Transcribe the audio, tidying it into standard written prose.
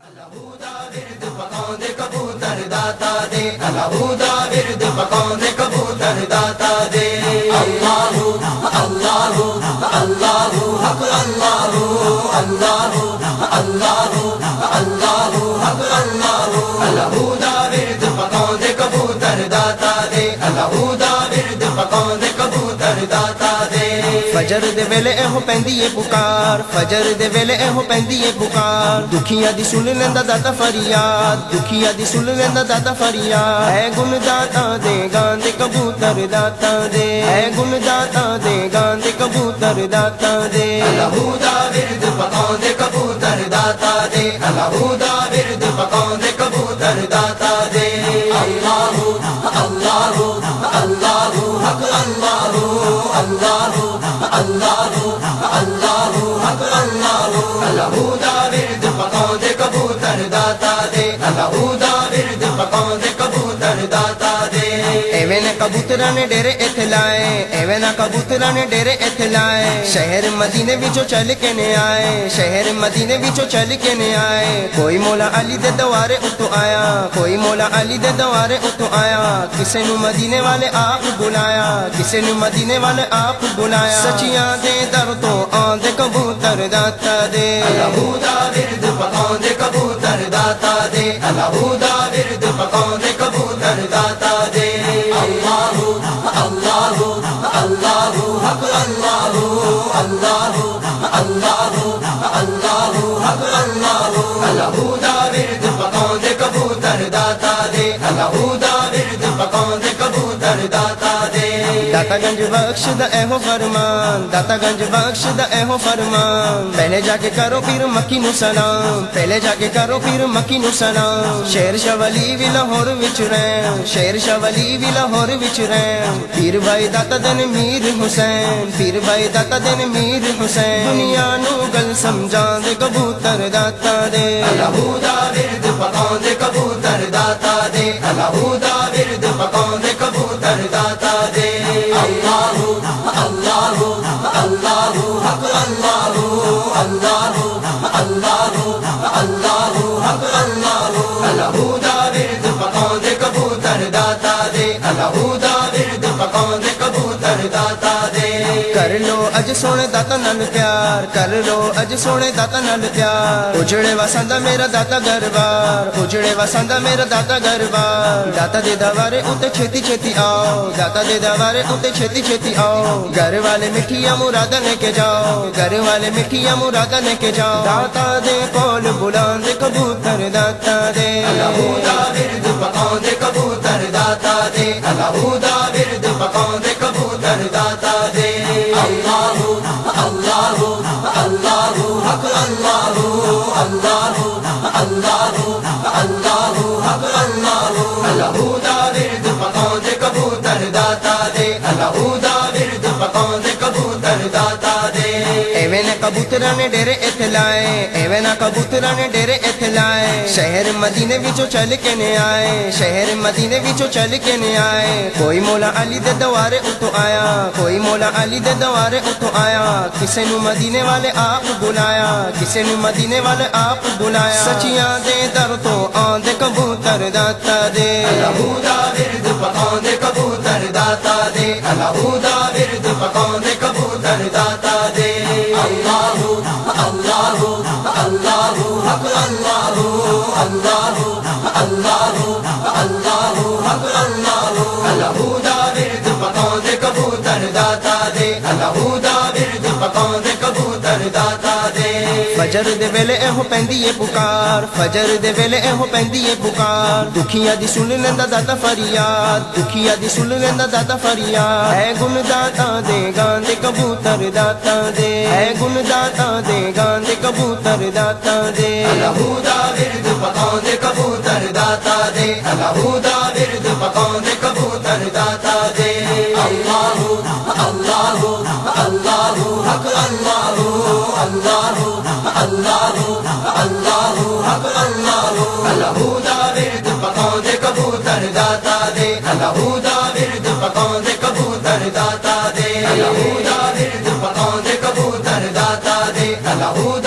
الہودا ورد پکاؤندے کبوتر داتا دے، الہودا ورد پکاؤندے کبوتر داتا دے۔ اللہ اللہ اللہ حق اللہ اللہ اللہ اللہ حق اللہ۔ الہودا ورد پکاؤندے کبوتر داتا دے، الہودا ورد پکاؤندے کبوتر داتا دے۔ فجر دے ویلے ایہو پیندی اے پکار، فجر دے ویلے ایہو پیندی اے پکار، دکھیاں دی سن لیندا داتا فریاد، دکھیاں دی سن لیندا داتا فریاد۔ اے گن داتا دے گاندے کبوتر داتا دے، اے گن داتا دے گاندے کبوتر داتا دے۔ الہودا ورد پکاؤندے کبوتر داتا دے، الہودا ورد پکاؤندے کبوتر داتا دے۔ اللہ اللہ اللہ حق اللہ اللہ اللہ اللہ حق اللہ۔ الہودا ورد پکاؤندے کبوتر داتا دے، الہودا ورد پکاؤندے کبوتر داتا دے۔ ایویں نہ کبوتراں نے ڈیرے ایتھے لائے، ایویں نہ کبوتراں نے ڈیرے ایتھے لائے، شہر مدینے وچوں چل کے نے آئے، شہر مدینے وچوں چل کے نے آئے۔ کوئی مولا علی دے دوارے اتوں آیا، کوئی مولا علی دے دوارے اتوں آیا، کسے نو مدینے والے آپ بلایا، کسے نو مدینے والے آپ بلایا۔ سچیاں دے در تو آندے کبوتر داتا دے، الہودا ورد پکاؤندے کبوتر داتا دے، الہودا ورد پکاؤندے کبوتر داتا دے۔ اللہ اللہ اللہ حق اللہ اللہ اللہ اللہ حق اللہ۔ الہودا ورد پکاؤندے کبوتر داتا دے، الہودا ورد پکاؤندے کبوتر داتا دے۔ داتا گنج بخش دا ایہو فرمان، داتا گنج بخش دا ایہو فرمان، پہلے جا کے کرو پیر مکی نو سلام، پہلے جا کے کرو پیر مکی نو سلام۔ شیر شاہ ولی وی لاہور وچ رہن، شیر شاہ ولی وی لاہور وچ رہن، پیر بھائی داتا دن میر حسین، پیر بھائی داتا دن میر حسین۔ دنیا نو گل سمجھان دے کبوتر داتا دے، الہودا ورد پکاؤندے کبوتر داتا دے، الہودا ورد پکاؤندے کبوتر داتا دے۔ اللہ اللہ اللہ حق اللہ اللہ اللہ اللہ حق اللہ۔ الہودا ورد پکاؤندے کبوتر داتا دے، الہودا ورد پکاؤندے کبوتر داتا دے۔ کر لو اج سونے داتا نال پیار، کر لو اج سونے داتا نال پیار، اجڑے وساندا میرا داتا گھر-بار، اجڑے وساندا میرا داتا گھر-بار۔ داتا دے دوارے اُتے چھتی چھتی آؤ، داتا دے دوارے اُتے چھتی چھتی آؤ، گھر والے مٹھیاں مراداں لے کے جاؤ، گھر والے مٹھیاں مراداں لے کے جاؤ۔ داتا دے کول بلاندے کبوتر داتا دے، الہودا ورد پکاؤندے کبوتر داتا دے، الہودا ورد پکاؤندے کبوتر داتا دے۔ اللہ اللہ اللہ حق اللہ اللہ اللہ اللہ حق اللہ۔ الہودا ورد پکاؤندے کبوتر داتا دے، الہودا ورد پکاؤندے کبوتر داتا دے۔ ایویں نہ کبوتراں نے ڈیرے ایتھے لائے، ایویں نہ کبوتراں نے ڈیرے ایتھے لائے، شہر مدینے وچوں چل کے نے آئے، شہر مدینے وچوں چل کے نے آئے۔ کوئی مولا علی دے دوارے اتوں آیا، کوئی مولا علی دے دوارے اتوں آیا، کسے نو مدینے والے آپ بلایا، کسے نو مدینے والے آپ بلایا۔ سچیاں دے در تو آندے کبوتر داتا دے، الہودا ورد پکاؤندے کبوتر داتا دے، الہودا ورد پکاؤندے کبوتر داتا دے۔ اللہ اللہ اللہ حق اللہ اللہ اللہ اللہ حق اللہ۔ الہودا ورد پکاؤندے کبوتر داتا دے، الہودا ورد پکاؤندے کبوتر داتا دے۔ فجر دے ویلے ایہو پیندی اے پکار، فجر دے ویلے ایہو پیندی اے پکار، دکھیاں دی سن لیندا داتا فریاد، دکھیاں دی سن لیندا داتا فریاد۔ اے گن داتا دے گاندے کبوتر داتا دے، اے گن داتا دے گاندے کبوتر داتا دے۔ الہودا ورد پکاؤندے کبوتر داتا دے، الہودا ورد پکاؤندے کبوتر داتا دے۔ اللہ اللہ اللہ حق اللہ اللہ اللہ اللہ حق اللہ۔ الہودا ورد پکاؤندے کبوتر داتا دے، الہودا ورد پکاؤندے کبوتر داتا دے۔ الہودا ورد پکاؤندے کبوتر داتا دے، الہودا